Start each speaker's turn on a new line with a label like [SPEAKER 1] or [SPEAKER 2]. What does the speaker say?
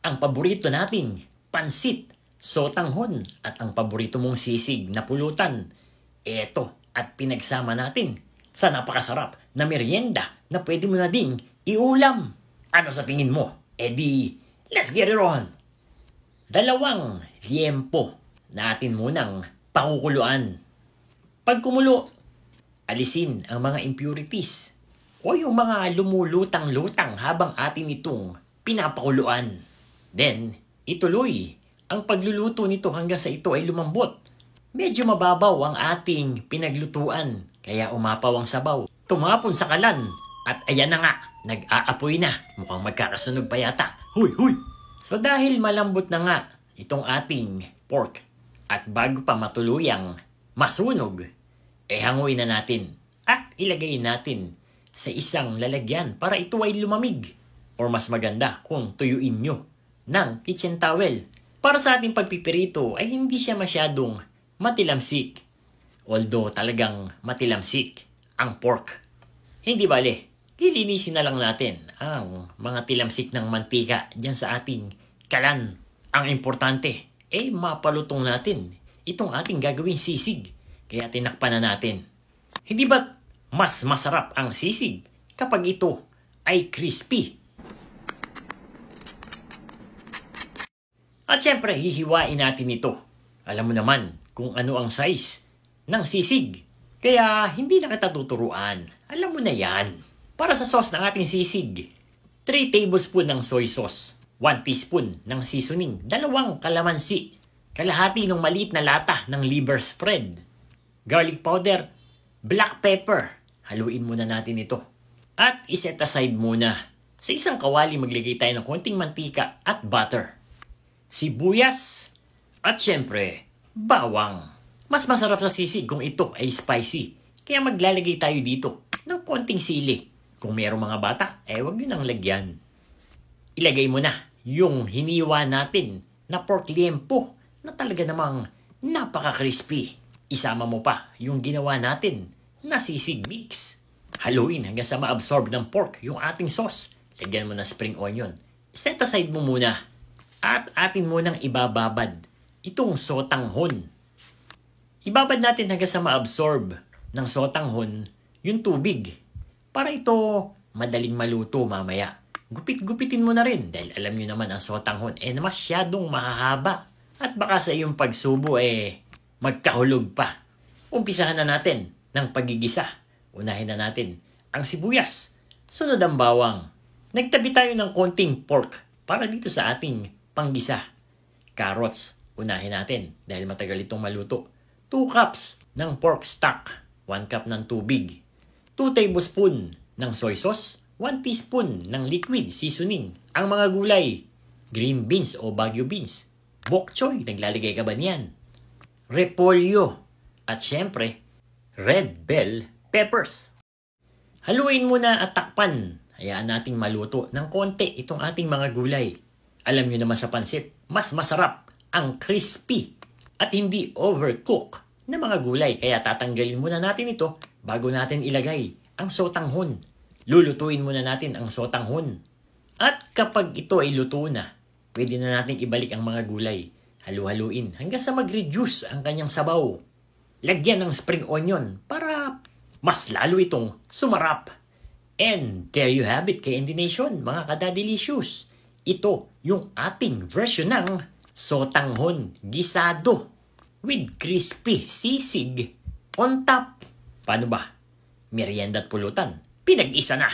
[SPEAKER 1] ang paborito nating pansit, sotanghon at ang paborito mong sisig na pulutan. Eto at pinagsama natin sa napakasarap na merienda na pwede mo na ding iulam. Ano sa tingin mo? Let's get it on! 2 liempo natin munang pakukuluan. Pag kumulo, alisin ang mga impurities o yung mga lumulutang-lutang habang atin itong pinapakuluan. Then, ituloy ang pagluluto nito hanggang sa ito ay lumambot. Medyo mababaw ang ating pinaglutuan, kaya umapaw ang sabaw. Tumapon sa kalan, at ayan na nga, nag-aapoy na. Mukhang magkakasunog pa yata. Huy, huy! So dahil malambot na nga itong ating pork, at bago pa matuluyang masunog, hanguin na natin at ilagay natin sa isang lalagyan para ito ay lumamig. Or mas maganda kung tuyuin nyo ng kitchen towel. Para sa ating pagpipirito ay hindi siya masyadong matilamsik. Although talagang matilamsik ang pork. Hindi bale, lilinisin na lang natin ang mga tilamsik ng mantika dyan sa ating kalan. Ang importante, mapalutong natin itong ating gagawing sisig. Kaya tinakpan na natin. Hindi ba mas masarap ang sisig kapag ito ay crispy? At syempre, hihiwain natin ito. Alam mo naman kung ano ang size ng sisig. Kaya hindi na kita tuturuan. Alam mo na yan. Para sa sauce ng ating sisig, 3 tablespoon ng soy sauce, 1 teaspoon ng seasoning, 2 kalamansi, kalahati ng maliit na lata ng liver spread, garlic powder, black pepper. Haluin muna natin ito. At iset aside muna. Sa isang kawali maglagay tayo ng konting mantika at butter, sibuyas, at syempre, bawang. Mas masarap sa sisig kung ito ay spicy. Kaya maglalagay tayo dito ng konting sili. Kung mayroong mga bata, wag nyo nang lagyan. Ilagay mo na yung hiniwa natin na pork liempo na talaga namang napaka-crispy. Isama mo pa yung ginawa natin na sisig mix. Haluin hanggang sa ma-absorb ng pork yung ating sauce. Lagyan mo na spring onion. Set aside mo muna. At atin munang ibababad itong sotanghon. Ibabad natin hanggang sa ma-absorb ng sotanghon yung tubig. Para ito madaling maluto mamaya. Gupit-gupitin mo na rin dahil alam nyo naman ang sotanghon masyadong mahahaba. At baka sa iyong pagsubo magkahulog pa. Umpisahan na natin ng pagigisa. Unahin na natin ang sibuyas. Sunod ang bawang. Nagtabi tayo ng konting pork para dito sa ating panggisa. Carrots. Unahin natin dahil matagal itong maluto. 2 cups ng pork stock. 1 cup ng tubig. 2 tablespoon ng soy sauce. 1 teaspoon ng liquid seasoning. Ang mga gulay, green beans o Baguio beans. Bok choy, naglalagay ka ba niyan? Repolyo. At syempre, red bell peppers. Haluin muna at takpan. Hayaan nating maluto ng konti itong ating mga gulay. Alam nyo naman sa pansit, mas masarap ang crispy at hindi overcook na mga gulay. Kaya tatanggalin muna natin ito bago natin ilagay ang sotanghon. Lulutuin muna natin ang sotanghon. At kapag ito ay luto na, pwede na natin ibalik ang mga gulay. Halu-haluin hanggang sa mag-reduce ang kanyang sabaw. Lagyan ng spring onion para mas lalo itong sumarap. And there you have it, KND Nation, mga kada-delicious. Ito yung ating version ng sotanghon gisado with crispy sisig on top. Paano ba? Merienda at pulutan, pinag-isa na.